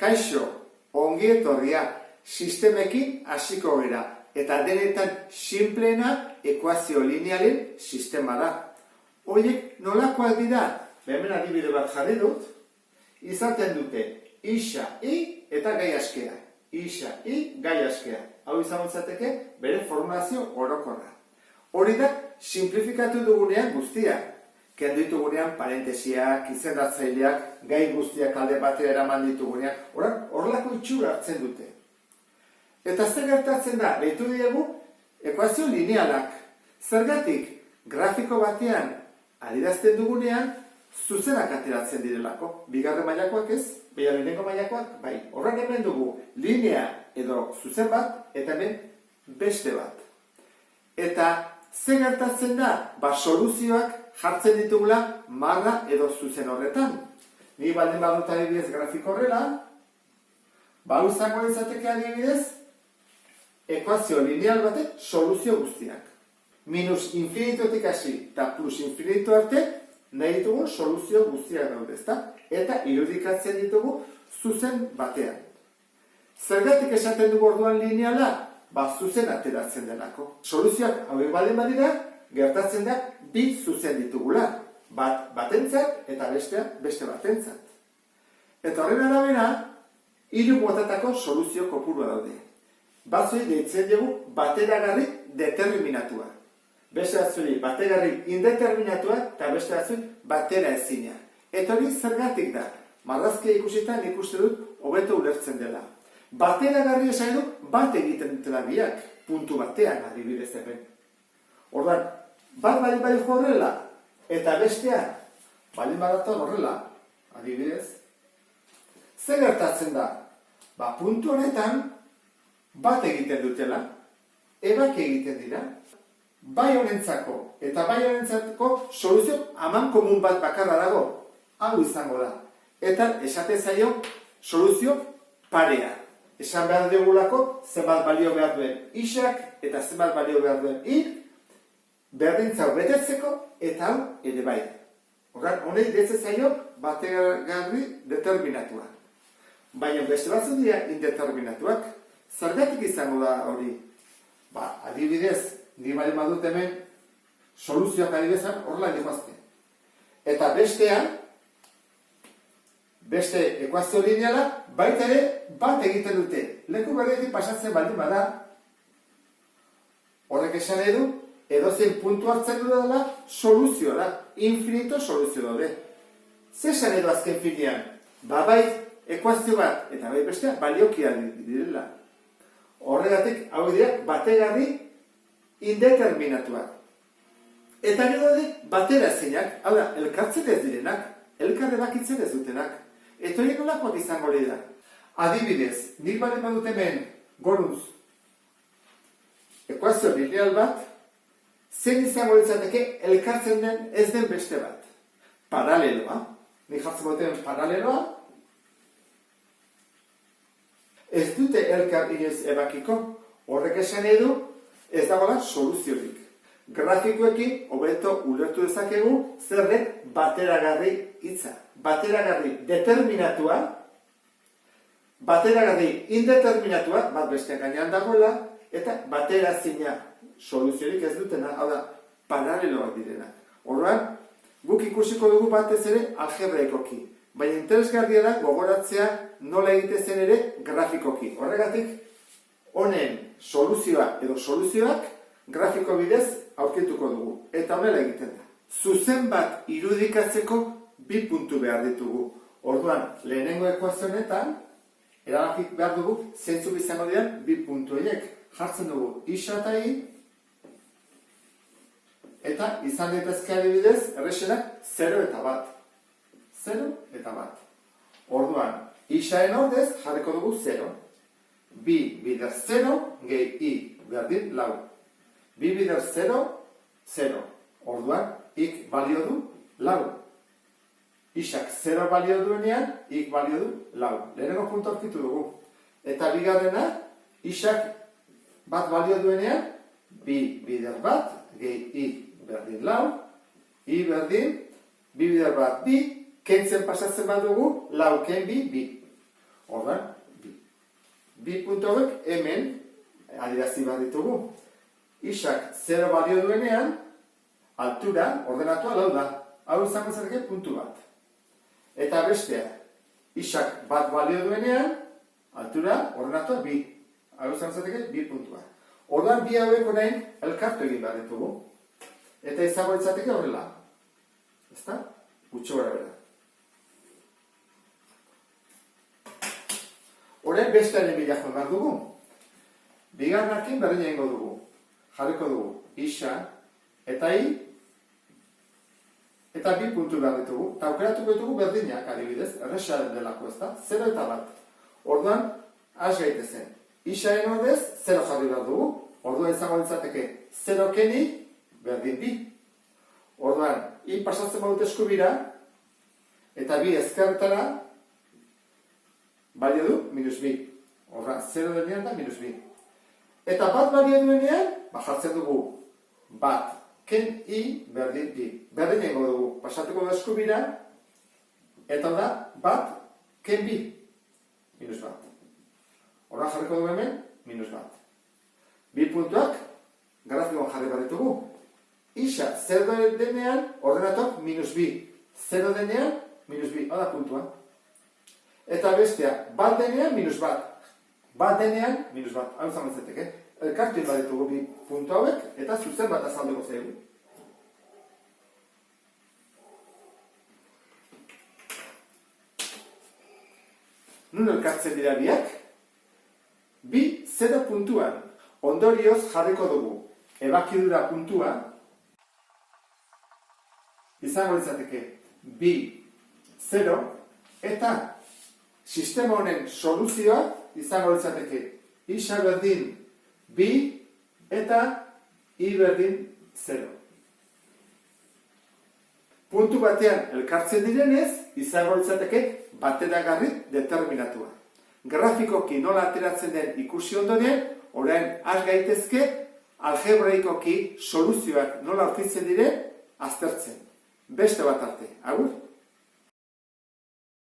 Kaixo, ongi etorria, sistemekin hasiko gara, eta denetan sinpleena ekuazio linealen sistema da. Horiek nolakoak dira? Hemen adibide bat jarri dut, izaten dute isa, i eta gai askea. Isa, i, gai askea. Hau izan izateke bere formulazio orokorra. Hori da, simplifikatu dugunean guztia. Kendu ditugunean parentesiak, izendatzaileak, gai guztiak alde batera eraman ditugunean, horrelako itxura hartzen dute. Eta zer gertatzen da, behitu diegu, ekuazio linealak. Zergatik, grafiko batean adierazten dugunean, zuzenak ateratzen direlako. Bigarren mailakoak ez, lehenengo mailakoak, bai. Horren hemen dugu, linea edo zuzen bat, eta hemen beste bat. Eta zer gertatzen da, soluzioak jartzen ditugula marra edo zuzen horretan. Ni baldin badut adibidez grafiko horrela, izango izateke adibidez, ekuazio lineal batek soluzio guztiak. Minus infinitotik hasi eta plus infinito arte nahi ditugu soluzio guztiak daude, ezta? Eta irudikatzen ditugu zuzen batean. Zergatik esaten dugu orduan lineala? Zuzen ateratzen delako. Soluzioak hauek baldin badira, gertatzen da bi zuzen ditugula. Bat batentzat eta bestea beste batentzat. Eta horren arabera, 3 motatako soluzio kopurua daude. Batzui deitzen dugu bateragarri determinatua. Beste batzui bateragarri indeterminatua eta beste batzui batera ezina. Eta hori zergatik da. Marrazkia ikusitan ikuste dut hobeto ulertzen dela. Bateragarri esan du bat egiten dutela biak, puntu batean adibidez hemen. Orduan, bat baldin bai horrela, eta bestea baldin badator horrela, adibidez, zer gertatzen da? Puntu honetan, bat egiten dutela, ebak egiten dira, bai honentzako eta bai honentzako soluzio aman komun bat bakarra dago, hau izango da. Eta esate zaio soluzio parea. Esan behar digulako zenbat balio behar duen isak eta zenbat balio behar duen i, berdintzau betetzeko eta hau ere bai. Horren, honei deitzen zaio bateragarri determinatua. Baina beste batzu dira indeterminatuak. Zergatik izango da hori? Adibidez, ni bali badut hemen soluzioak adibidezan horrela dihoazte. Eta bestean, beste ekuazio lineala, baita ere bat egiten dute. Leku berdetik pasatzen baldin bada, horrek esan edu, edozein puntu hartzen dela soluzio da. Infinito soluzio daude. Zer esan edu azken finean? Bai ekuazio bat eta bai bestea baliokia direla. Horregatik hau dira bategarri indeterminatuak. Eta gero batera ezinak, hau da, elkartzen ez direnak, elkar ebakitzen ez dutenak. Eta horiek nolakoak izango dira. Adibidez, nik balen badut hemen goruz ekuazio lineal bat, zen izango litzateke elkartzen den ez den beste bat. Paraleloa. Nik jartzen boten paraleloa. Ez dute elkar inoiz ebakiko. Horrek esan edu ez dagoela soluziorik. Grafikoekin hobeto ulertu dezakegu zer den bateragarri hitza. Bateragarri determinatua, bateragarri indeterminatua, bat bestean gainean dagoela, eta baterazina soluziorik ez dutena, hau da, paraleloak direnak. Orduan, guk ikusiko dugu batez ere algebraikoki. Baina interesgarria da gogoratzea nola egitezen ere grafikoki. Horregatik, honen soluzioa edo soluzioak grafiko bidez aurkituko dugu. Eta honela egiten da. Zuzen bat irudikatzeko 2 puntu behar ditugu. Orduan, lehenengo ekuazio honetan, erabakik behar dugu, zeintzuk izango diren 2 puntu horiek. Jartzen dugu isa eta i, eta izan daitezke adibidez, erresenak 0 eta 1. 0 eta 1. Orduan, isaen ordez jarriko dugu 0. 2 bider 0, gehi i berdin lau. 2 bider 0, 0. Orduan, ik balio du lau. Isak 0 balio duenean, ik balio du lau. Lehenengo puntu aurkitu dugu. Eta bigarrena, isak bat balio duenean, 2 bider bat, gehi i berdin lau, i berdin, 2 bider bat bi, kentzen pasatzen badugu, lau ken bi, bi. Orduan, bi. Bi puntu hauek hemen adierazi behar ditugu. Isak 0 balio duenean, altura ordenatua lau da. Hau izango litzateke puntu bat. Eta bestea, isak 1 balio duenean, altura ordenatua bi. Hau izango litzateke bi puntua. Orduan bi hauek orain elkartu egin behar ditugu. Eta izango litzateke horrela. Ezta? Gutxo gara bera. Orain bestearen bila joan behar dugu. Bigarrenarekin berdina egingo dugu. Jarriko dugu isa eta i eta bi puntu behar ditugu. Eta aukeratuko ditugu berdinak, adibidez, erresa delako, ezta? 0 eta 1. Orduan, has gaitezen. Isaren ordez, 0 jarri behar dugu. Orduan izango litzateke 0 keni berdin bi. Orduan, i pasatzen badut eskubira, eta bi ezkerretara balio du minus bi. Orduan, 0 denean da minus bi. Eta 1 balio duenean, jartzen dugu 1 ken i berdin bi. Berdin egingo dugu, pasatuko da eskubira, eta da 1 ken bi. Minus 1. Orduan jarriko dugu hemen, minus 1. Bi puntuak, grafikoan jarri behar ditugu. Isa 0 denean, ordenatuak minus bi. 0 denean, minus bi. Hau da puntua. Eta bestea, 1 denean, minus 1. 1 denean, minus 1. Hau izango litzateke. Elkartu behar ditugu bi puntu hauek, eta zuzen bat azalduko zaigu. Nun elkartzen dira biak? Bi 0 puntuan. Ondorioz jarriko dugu ebakidura puntua izango litzateke bi 0 eta sistema honen soluzioa izango litzateke isa berdin bi eta i berdin 0. Puntu batean elkartzen direnez, izango litzateke bateragarri determinatua. Grafikoki nola ateratzen den ikusi ondoren, orain has gaitezke algebraikoki soluzioak nola aurkitzen diren aztertzen. Beste bat arte. Agur?